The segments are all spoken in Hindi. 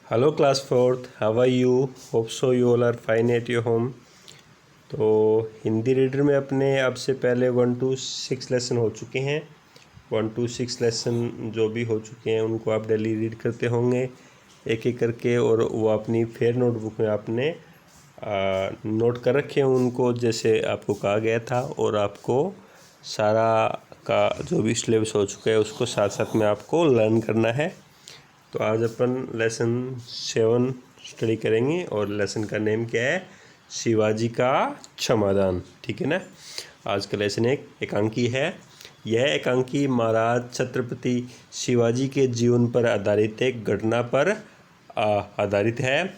Hello class fourth, how are you? Hope so you all are fine at your home. तो हिंदी रीडर में अपने अब से पहले 1 to 6 लेसन हो चुके हैं। 1 to 6 लेसन जो भी हो चुके हैं उनको आप डेली रीड करते होंगे एक एक करके, और वो अपनी फेयर नोटबुक में आपने नोट कर रखे हैं उनको, जैसे आपको कहा गया था। और आपको सारा का जो भी सिलेबस हो चुका है उसको साथ साथ में आपको लर्न करना है। तो आज अपन लेसन 7 स्टडी करेंगे और लेसन का नेम क्या है? शिवाजी का क्षमादान। ठीक है ना। आज का लेसन एक एकांकी है। यह एकांकी महाराज छत्रपति शिवाजी के जीवन पर आधारित एक घटना पर आधारित है।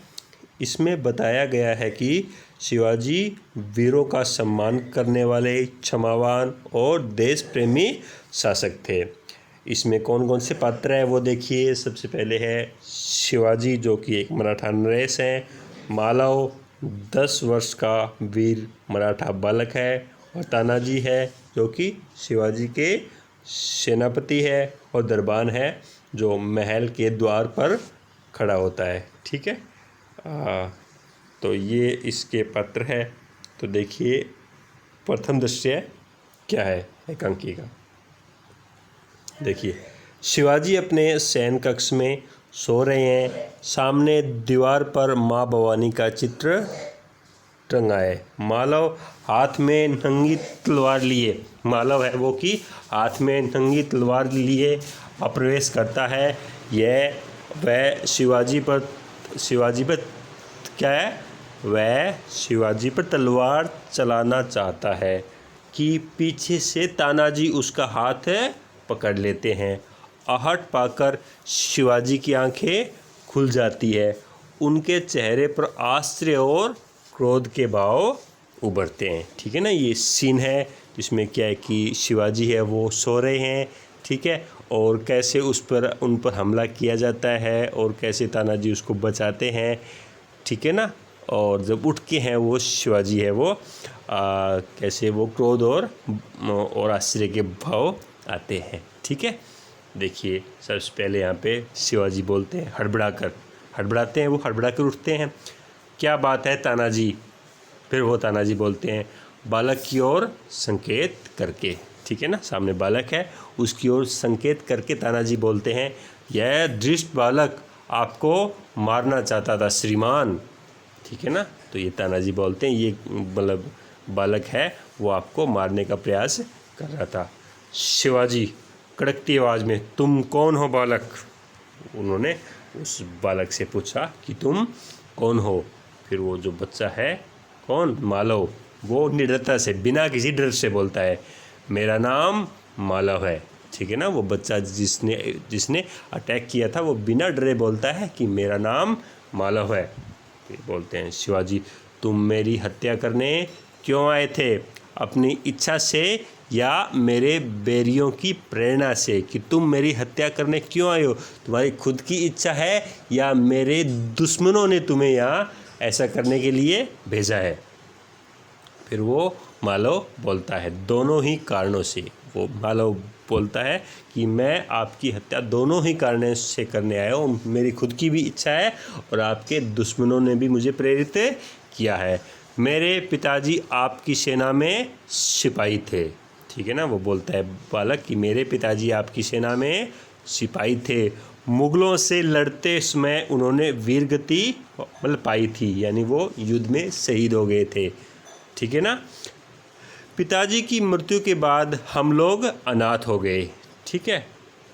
इसमें बताया गया है कि शिवाजी वीरों का सम्मान करने वाले, क्षमावान और देश प्रेमी शासक थे। इसमें कौन कौन से पात्र हैं वो देखिए। सबसे पहले है शिवाजी, जो कि एक मराठा नरेश है। मालव 10 वर्ष का वीर मराठा बालक है। और तानाजी है, जो कि शिवाजी के सेनापति है। और दरबान है, जो महल के द्वार पर खड़ा होता है। ठीक है। तो ये इसके पात्र है। तो देखिए प्रथम दृश्य क्या है एकांकी का। देखिए, शिवाजी अपने शयन कक्ष में सो रहे हैं। सामने दीवार पर माँ भवानी का चित्र टंगा है। मालव हाथ में नंगी तलवार लिए, मालव है वो कि हाथ में नंगी तलवार लिए प्रवेश करता है। वह शिवाजी पर क्या है? वह शिवाजी पर तलवार चलाना चाहता है कि पीछे से तानाजी उसका हाथ पकड़ लेते हैं। आहट पाकर शिवाजी की आंखें खुल जाती है। उनके चेहरे पर आश्चर्य और क्रोध के भाव उभरते हैं। ठीक है ना। ये सीन है जिसमें क्या है कि शिवाजी है वो सो रहे हैं। ठीक है। और कैसे उन पर हमला किया जाता है और कैसे तानाजी उसको बचाते हैं। ठीक है ना। और जब उठ के हैं वो शिवाजी है वो कैसे वो क्रोध और आश्चर्य के भाव आते हैं। ठीक है। देखिए सबसे पहले यहाँ पे शिवाजी बोलते हैं हड़बड़ाते हैं, वो हड़बड़ा कर उठते हैं। क्या बात है तानाजी? फिर वो तानाजी बोलते हैं बालक की ओर संकेत करके। ठीक है ना। सामने बालक है, उसकी ओर संकेत करके तानाजी बोलते हैं यह दृष्ट बालक आपको मारना चाहता था श्रीमान। ठीक है ना। तो ये तानाजी बोलते हैं ये मतलब बालक है वो आपको मारने का प्रयास कर रहा था। शिवाजी कड़कती आवाज़ में, तुम कौन हो बालक? उन्होंने उस बालक से पूछा कि तुम कौन हो। फिर वो जो बच्चा है कौन, मालव, वो निर्दयता से बिना किसी डर से बोलता है मेरा नाम मालव है। ठीक है ना। वो बच्चा जिसने अटैक किया था वो बिना डरे बोलता है कि मेरा नाम मालव है। फिर बोलते हैं शिवाजी तुम मेरी हत्या करने क्यों आए थे? अपनी इच्छा से या मेरे बैरियों की प्रेरणा से कि तुम मेरी हत्या करने क्यों आए हो? तुम्हारी खुद की इच्छा है या मेरे दुश्मनों ने तुम्हें यहाँ ऐसा करने के लिए भेजा है? फिर वो मालव बोलता है दोनों ही कारणों से। वो मालव बोलता है कि मैं आपकी हत्या दोनों ही कारणों से करने आया हूँ। मेरी खुद की भी इच्छा है और आपके दुश्मनों ने भी मुझे प्रेरित किया है। मेरे पिताजी आपकी सेना में सिपाही थे। ठीक है ना। वो बोलता है बालक कि मेरे पिताजी आपकी सेना में सिपाही थे। मुगलों से लड़ते समय उन्होंने वीरगति मतलब पाई थी, यानी वो युद्ध में शहीद हो गए थे। ठीक है ना। पिताजी की मृत्यु के बाद हम लोग अनाथ हो गए। ठीक है।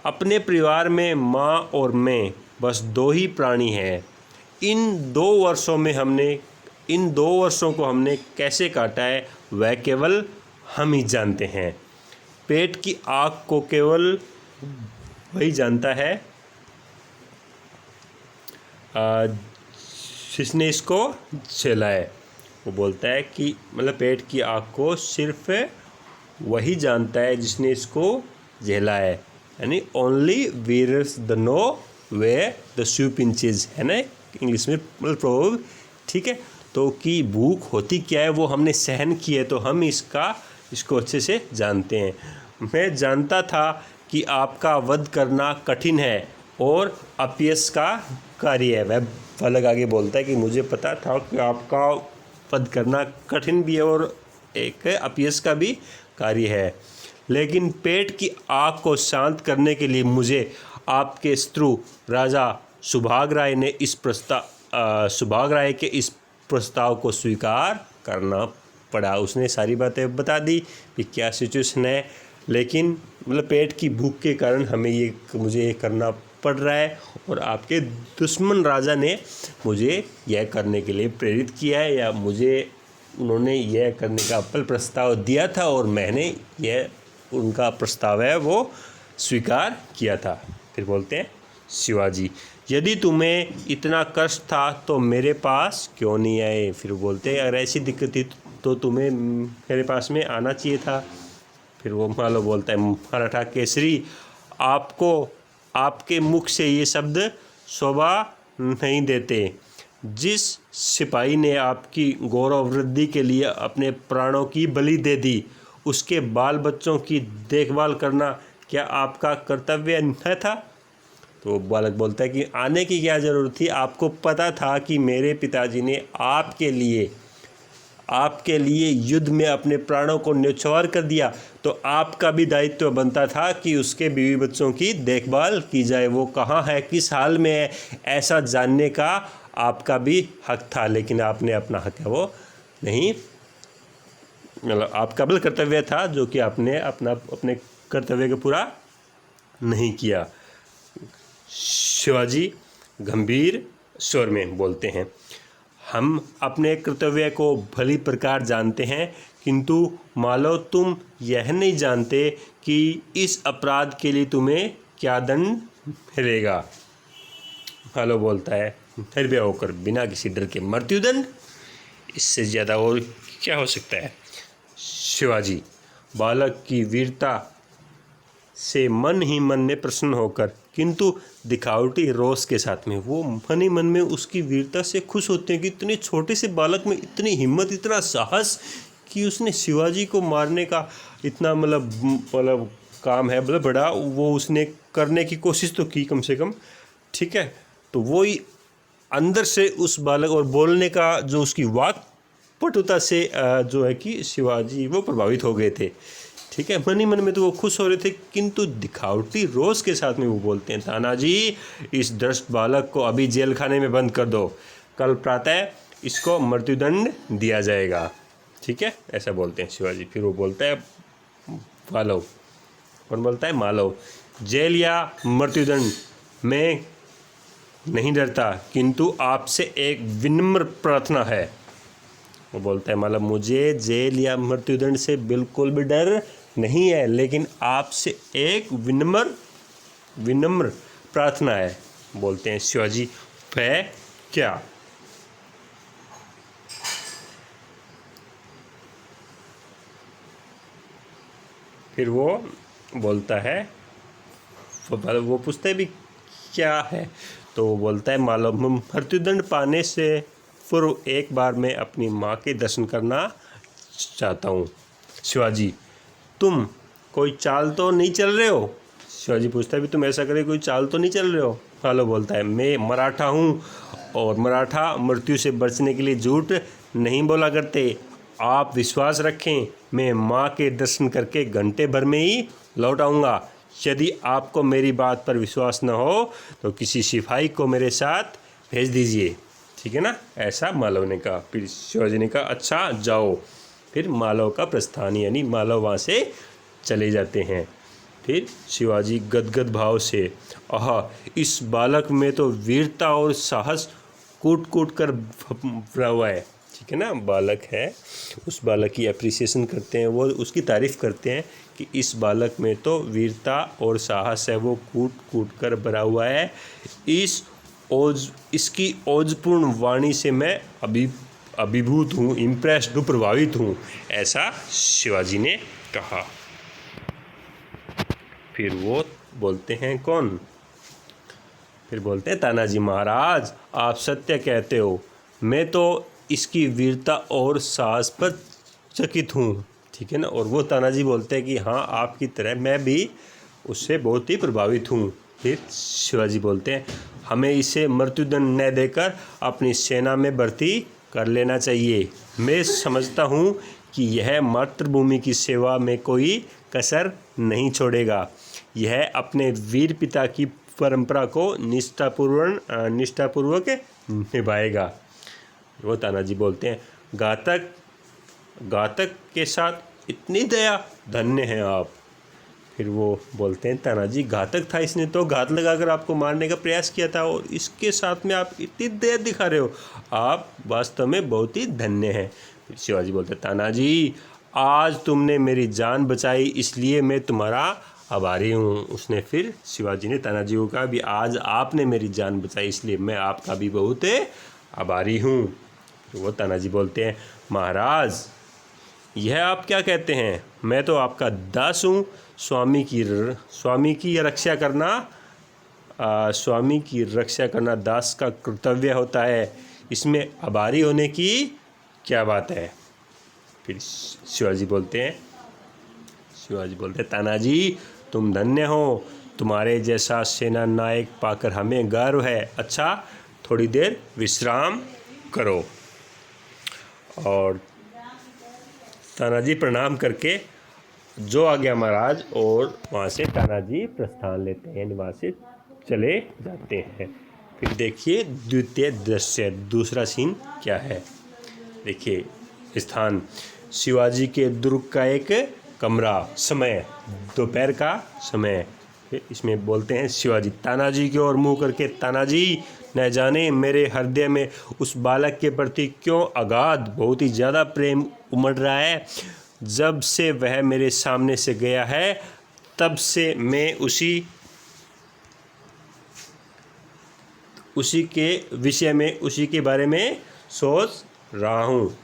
अपने परिवार में माँ और मैं बस 2 ही प्राणी हैं। इन 2 वर्षों को हमने कैसे काटा है वह केवल हम ही जानते हैं। पेट की आग को केवल वही जानता है जिसने इसको झेला है। वो बोलता है कि मतलब पेट की आग को सिर्फ वही जानता है जिसने इसको झेला है, यानी only wearers the know where the shoe pinches, है ना इंग्लिश में प्रोवर्ब। ठीक है। तो कि भूख होती क्या है वो हमने सहन की है, तो हम इसको अच्छे से जानते हैं। मैं जानता था कि आपका वध करना कठिन है, और अपयश का कार्य है। वह बालक आगे बोलता है कि मुझे पता था कि आपका वध करना कठिन भी है और एक अपयश का भी कार्य है, लेकिन पेट की आग को शांत करने के लिए मुझे आपके शत्रु राजा सुभाग राय के इस प्रस्ताव को स्वीकार करना पड़ा। उसने सारी बातें बता दी कि क्या सिचुएशन है, लेकिन मतलब पेट की भूख के कारण मुझे ये करना पड़ रहा है और आपके दुश्मन राजा ने मुझे यह करने के लिए प्रेरित किया है, या उन्होंने यह करने का प्रस्ताव दिया था और मैंने यह उनका प्रस्ताव है वो स्वीकार किया था। फिर बोलते हैं शिवाजी, यदि तुम्हें इतना कष्ट था तो मेरे पास क्यों नहीं आए। फिर बोलते हैं अगर ऐसी दिक्कत थी तो तुम्हें मेरे पास में आना चाहिए था। फिर वो मालो बोलता है मराठा केसरी, आपको आपके मुख से ये शब्द शोभा नहीं देते। जिस सिपाही ने आपकी गौरव वृद्धि के लिए अपने प्राणों की बलि दे दी, उसके बाल बच्चों की देखभाल करना क्या आपका कर्तव्य न था। तो बालक बोलता है कि आने की क्या ज़रूरत थी, आपको पता था कि मेरे पिताजी ने आपके लिए युद्ध में अपने प्राणों को न्यौछावर कर दिया, तो आपका भी दायित्व बनता था कि उसके बीवी बच्चों की देखभाल की जाए। वो कहाँ है, किस हाल में है, ऐसा जानने का आपका भी हक था, लेकिन आपने अपना हक है वो नहीं, मतलब आपका भी कर्तव्य था जो कि आपने अपने कर्तव्य को पूरा नहीं किया। शिवाजी गंभीर स्वर में बोलते हैं, हम अपने कर्तव्य को भली प्रकार जानते हैं, किंतु मालो तुम यह नहीं जानते कि इस अपराध के लिए तुम्हें क्या दंड मिलेगा। मालो बोलता है निर्भय होकर बिना किसी डर के मृत्युदंड, इससे ज़्यादा और क्या हो सकता है। शिवाजी, बालक की वीरता से मन ही मन में प्रसन्न होकर, किंतु दिखावटी रोष के साथ में, वो मन ही मन में उसकी वीरता से खुश होते हैं कि इतने छोटे से बालक में इतनी हिम्मत, इतना साहस कि उसने शिवाजी को मारने का इतना मतलब काम है, मतलब बड़ा वो उसने करने की कोशिश तो की कम से कम, ठीक है। तो वो ही अंदर से उस बालक और बोलने का जो उसकी वाक पटुता से जो है कि शिवाजी वो प्रभावित हो गए थे, ठीक है। मन ही मन में तो वो खुश हो रहे थे, किंतु दिखावटी रोष के साथ में वो बोलते हैं, तानाजी इस दुष्ट बालक को अभी जेल खाने में बंद कर दो, कल प्रातः इसको मृत्युदंड दिया जाएगा, ठीक है, ऐसा बोलते हैं शिवाजी। फिर वो बोलता है मालव, कौन बोलता है, मालव, जेल या मृत्युदंड मैं नहीं डरता, किंतु आपसे एक विनम्र प्रार्थना है। वो बोलता है मतलब मुझे जेल या मृत्युदंड से बिल्कुल भी डर नहीं है, लेकिन आपसे एक विनम्र प्रार्थना है। बोलते हैं शिवाजी, वह क्या। फिर वो बोलता है, वो पूछता है भी क्या है। तो वो बोलता है मालूम मृत्युदंड पाने से पूर्व एक बार मैं अपनी माँ के दर्शन करना चाहता हूँ। शिवाजी, तुम कोई चाल तो नहीं चल रहे हो। शिवाजी पूछता है भी तुम ऐसा करे कोई चाल तो नहीं चल रहे हो। मालो बोलता है मैं मराठा हूँ और मराठा मृत्यु से बचने के लिए झूठ नहीं बोला करते। आप विश्वास रखें, मैं माँ के दर्शन करके घंटे भर में ही लौट आऊँगा। यदि आपको मेरी बात पर विश्वास न हो तो किसी सिपाही को मेरे साथ भेज दीजिए, ठीक है ना, ऐसा मालव ने कहा। फिर शिवाजी ने कहा अच्छा जाओ। फिर मालव का प्रस्थान, यानी मालव वहाँ से चले जाते हैं। फिर शिवाजी गदगद भाव से, आह, इस बालक में तो वीरता और साहस कूट कूट कर भरा हुआ है, ठीक है ना। बालक है, उस बालक की अप्रिसिएशन करते हैं, वो उसकी तारीफ़ करते हैं कि इस बालक में तो वीरता और साहस है, वो कूट कूट कर भरा हुआ है। इसकी ओजपूर्ण वाणी से मैं अभिभूत हूँ, इम्प्रेस्ड हूँ, प्रभावित हूँ, ऐसा शिवाजी ने कहा। फिर वो बोलते हैं कौन, फिर बोलते हैं तानाजी महाराज, आप सत्य कहते हो, मैं तो इसकी वीरता और साहस पर चकित हूँ, ठीक है ना। और वो तानाजी बोलते हैं कि हाँ, आपकी तरह मैं भी उससे बहुत ही प्रभावित हूँ। फिर शिवाजी बोलते हैं हमें इसे मृत्युदंड न देकर अपनी सेना में भर्ती कर लेना चाहिए। मैं समझता हूँ कि यह मातृभूमि की सेवा में कोई कसर नहीं छोड़ेगा। यह अपने वीर पिता की परंपरा को निष्ठापूर्वक निभाएगा। वो तानाजी बोलते हैं घातक के साथ इतनी दया, धन्य हैं आप। फिर वो बोलते हैं तानाजी घातक था, इसने तो घात लगाकर आपको मारने का प्रयास किया था और इसके साथ में आप इतनी दया दिखा रहे हो, आप वास्तव में बहुत ही धन्य हैं। फिर शिवाजी बोलते हैं तानाजी आज तुमने मेरी जान बचाई इसलिए मैं तुम्हारा आभारी हूँ। उसने फिर शिवाजी ने तानाजी को कहा भी आज आपने मेरी जान बचाई इसलिए मैं आपका भी बहुत आभारी हूँ। तो वो तानाजी बोलते हैं महाराज यह आप क्या कहते हैं, मैं तो आपका दास हूँ। स्वामी की रक्षा करना दास का कर्तव्य होता है, इसमें आभारी होने की क्या बात है। फिर शिवाजी बोलते हैं तानाजी तुम धन्य हो, तुम्हारे जैसा सेना नायक पाकर हमें गर्व है। अच्छा थोड़ी देर विश्राम करो। और तानाजी प्रणाम करके जो आ गया महाराज और वहाँ से तानाजी प्रस्थान लेते हैं, वहाँ से चले जाते हैं। फिर देखिए द्वितीय दृश्य, दूसरा सीन क्या है। देखिए स्थान शिवाजी के दुर्ग का एक कमरा, समय दोपहर का समय। फिर इसमें बोलते हैं शिवाजी तानाजी की ओर मुँह करके तानाजी न जाने मेरे हृदय में उस बालक के प्रति क्यों अगाध बहुत ही ज़्यादा प्रेम उमड़ रहा है। जब से वह मेरे सामने से गया है तब से मैं उसी के विषय में उसी के बारे में सोच रहा हूँ।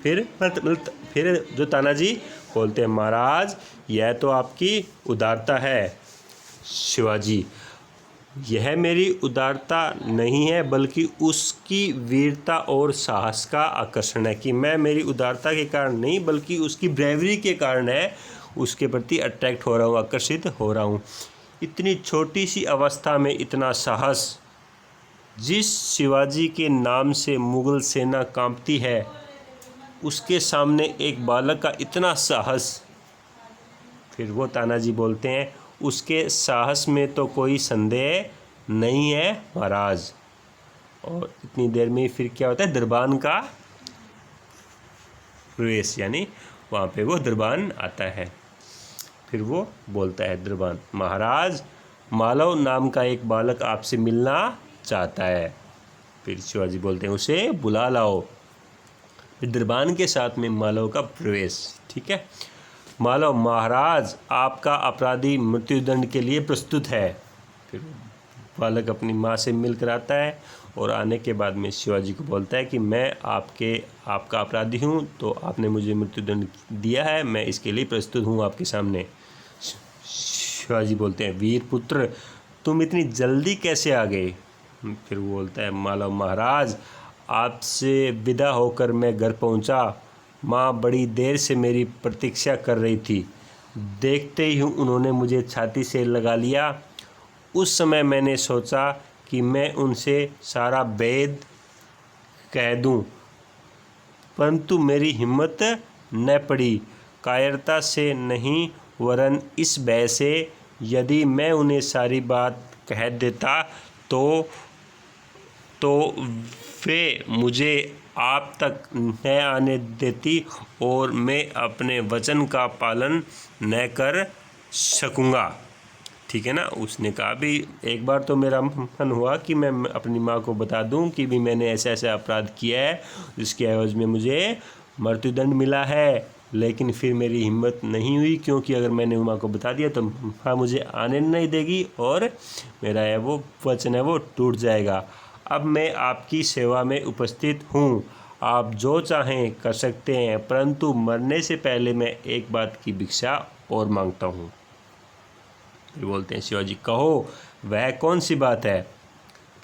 फिर जो तानाजी बोलते हैं महाराज यह तो आपकी उदारता है। शिवाजी यह मेरी उदारता नहीं है बल्कि उसकी वीरता और साहस का आकर्षण है, कि मैं मेरी उदारता के कारण नहीं बल्कि उसकी ब्रेवरी के कारण है उसके प्रति अट्रैक्ट हो रहा हूँ, आकर्षित हो रहा हूँ। इतनी छोटी सी अवस्था में इतना साहस, जिस शिवाजी के नाम से मुग़ल सेना कांपती है उसके सामने एक बालक का इतना साहस। फिर वो तानाजी बोलते हैं उसके साहस में तो कोई संदेह नहीं है महाराज। और इतनी देर में फिर क्या होता है, दरबान का प्रवेश, यानी वहाँ पे वो दरबान आता है। फिर वो बोलता है दरबान महाराज मालव नाम का एक बालक आपसे मिलना चाहता है। फिर शिवाजी बोलते हैं उसे बुला लाओ। फिर दरबान के साथ में मालव का प्रवेश। ठीक है, मालव महाराज आपका अपराधी मृत्युदंड के लिए प्रस्तुत है। फिर बालक अपनी माँ से मिलकर आता है और आने के बाद में शिवाजी को बोलता है कि मैं आपका अपराधी हूँ, तो आपने मुझे मृत्युदंड दिया है, मैं इसके लिए प्रस्तुत हूँ आपके सामने। शिवाजी बोलते हैं वीर पुत्र तुम इतनी जल्दी कैसे आ गए। फिर वो बोलता है मालव महाराज आपसे विदा होकर मैं घर पहुँचा, माँ बड़ी देर से मेरी प्रतीक्षा कर रही थी। देखते ही उन्होंने मुझे छाती से लगा लिया। उस समय मैंने सोचा कि मैं उनसे सारा भेद कह दूं, परंतु मेरी हिम्मत न पड़ी। कायरता से नहीं वरन इस भय से यदि मैं उन्हें सारी बात कह देता तो वे मुझे आप तक न आने देती और मैं अपने वचन का पालन न कर सकूँगा। ठीक है ना। उसने कहा भी एक बार तो मेरा मन हुआ कि मैं अपनी माँ को बता दूं कि भी मैंने ऐसा ऐसा अपराध किया है जिसके एवज में मुझे मृत्युदंड मिला है, लेकिन फिर मेरी हिम्मत नहीं हुई क्योंकि अगर मैंने माँ को बता दिया तो माँ मुझे आने नहीं देगी और मेरा है वो वचन है वो टूट जाएगा। अब मैं आपकी सेवा में उपस्थित हूँ, आप जो चाहें कर सकते हैं, परंतु मरने से पहले मैं एक बात की भिक्षा और मांगता हूँ। फिर बोलते हैं शिवाजी कहो वह कौन सी बात है।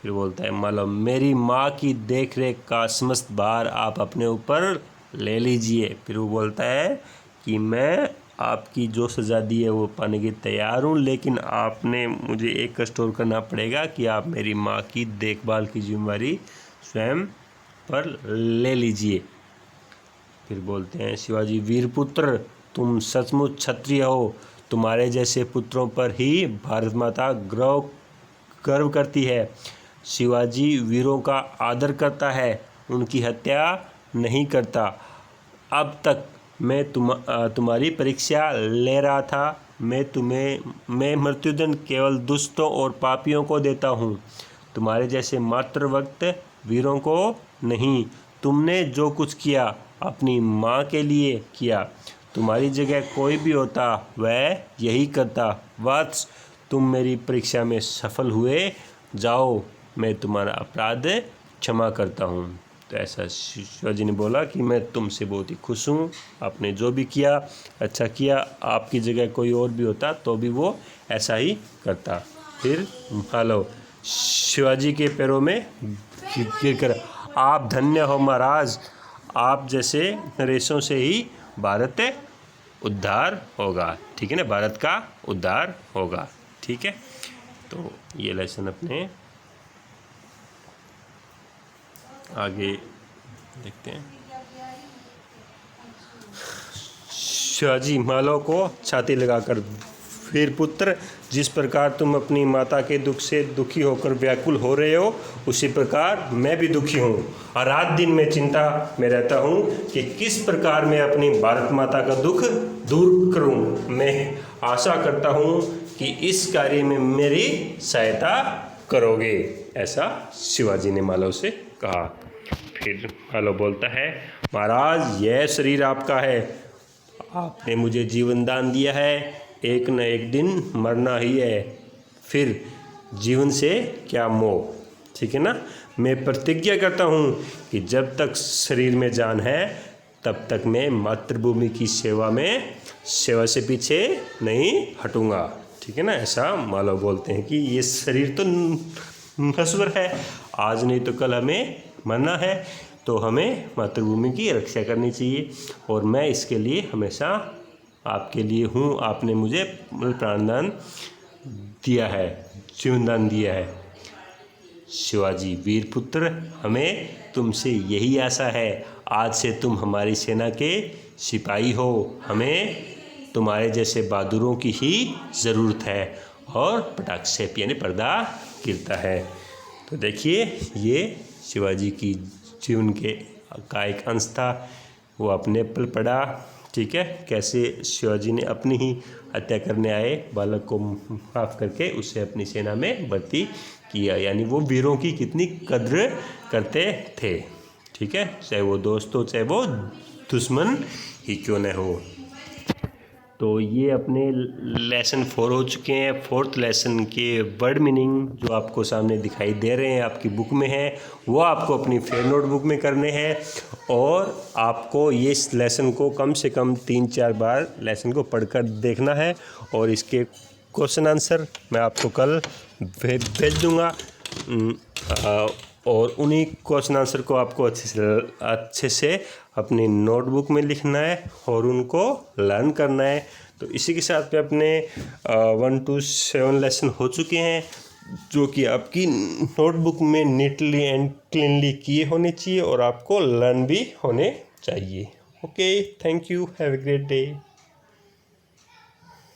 फिर बोलता है मालूम मेरी माँ की देख रेख का समस्त भार आप अपने ऊपर ले लीजिए। फिर वो बोलता है कि मैं आपकी जो सज़ा दी है वो पाने की तैयार हूँ, लेकिन आपने मुझे एक कष्ट और करना पड़ेगा कि आप मेरी माँ की देखभाल की जिम्मेदारी स्वयं पर ले लीजिए। फिर बोलते हैं शिवाजी, वीरपुत्र तुम सचमुच क्षत्रिय हो, तुम्हारे जैसे पुत्रों पर ही भारत माता गर्व करती है। शिवाजी वीरों का आदर करता है, उनकी हत्या नहीं करता। अब तक मैं तुम्हारी परीक्षा ले रहा था। मैं मृत्युदंड केवल दुष्टों और पापियों को देता हूँ, तुम्हारे जैसे मात्र वक्त वीरों को नहीं। तुमने जो कुछ किया अपनी माँ के लिए किया, तुम्हारी जगह कोई भी होता वह यही करता। वत्स, तुम मेरी परीक्षा में सफल हुए, जाओ, मैं तुम्हारा अपराध क्षमा करता हूँ। तो ऐसा शिवाजी ने बोला कि मैं तुमसे बहुत ही खुश हूँ, आपने जो भी किया अच्छा किया, आपकी जगह कोई और भी होता तो भी वो ऐसा ही करता। फिर हेलो शिवाजी के पैरों में गिरकर, आप धन्य हो महाराज, आप जैसे नरेशों से ही भारत उद्धार होगा। ठीक है ना, भारत का उद्धार होगा। ठीक है, तो ये लेसन अपने आगे देखते हैं। शिवाजी मालो को छाती लगाकर, वीरपुत्र जिस प्रकार तुम अपनी माता के दुख से दुखी होकर व्याकुल हो रहे हो, उसी प्रकार मैं भी दुखी हूँ और रात दिन मैं चिंता में रहता हूँ कि किस प्रकार मैं अपनी भारत माता का दुख दूर करूँ। मैं आशा करता हूँ कि इस कार्य में मेरी सहायता करोगे, ऐसा शिवाजी ने मालो से कहा। फिर मालो बोलता है, महाराज यह शरीर आपका है, आपने मुझे जीवन दान दिया है, एक न एक दिन मरना ही है, फिर जीवन से क्या मोह। ठीक है ना, मैं प्रतिज्ञा करता हूँ कि जब तक शरीर में जान है तब तक मैं मातृभूमि की सेवा से पीछे नहीं हटूँगा। ठीक है ना, ऐसा मालो बोलते हैं कि ये शरीर तो नश्वर है, आज नहीं तो कल हमें मरना है, तो हमें मातृभूमि की रक्षा करनी चाहिए और मैं इसके लिए हमेशा आपके लिए हूँ। आपने मुझे प्राणदान दिया है, जीवनदान दिया है। शिवाजी, वीरपुत्र हमें तुमसे यही आशा है, आज से तुम हमारी सेना के सिपाही हो, हमें तुम्हारे जैसे बहादुरों की ही ज़रूरत है। और पटाख से यानी पर्दा गिरता है। तो देखिए ये शिवाजी की जीवन का एक अंश था, वो अपने पल पड़ा। ठीक है, कैसे शिवाजी ने अपनी ही हत्या करने आए बालक को माफ़ करके उसे अपनी सेना में भर्ती किया, यानी वो वीरों की कितनी कद्र करते थे। ठीक है, चाहे वो दोस्त हो चाहे वो दुश्मन ही क्यों न हो। तो ये अपने लेसन 4 हो चुके हैं। 4th लेसन के वर्ड मीनिंग जो आपको सामने दिखाई दे रहे हैं आपकी बुक में है, वो आपको अपनी फेयर नोटबुक में करने हैं और आपको ये इस लेसन को कम से कम 3-4 बार लेसन को पढ़कर देखना है और इसके क्वेश्चन आंसर मैं आपको कल भेज दूँगा और उन्हीं क्वेश्चन आंसर को आपको अच्छे से अपनी नोटबुक में लिखना है और उनको लर्न करना है। तो इसी के साथ में अपने 1 to 7 लेसन हो चुके हैं, जो कि आपकी नोटबुक में नीटली एंड क्लीनली किए होने चाहिए और आपको लर्न भी होने चाहिए। Okay, thank you, have a great day.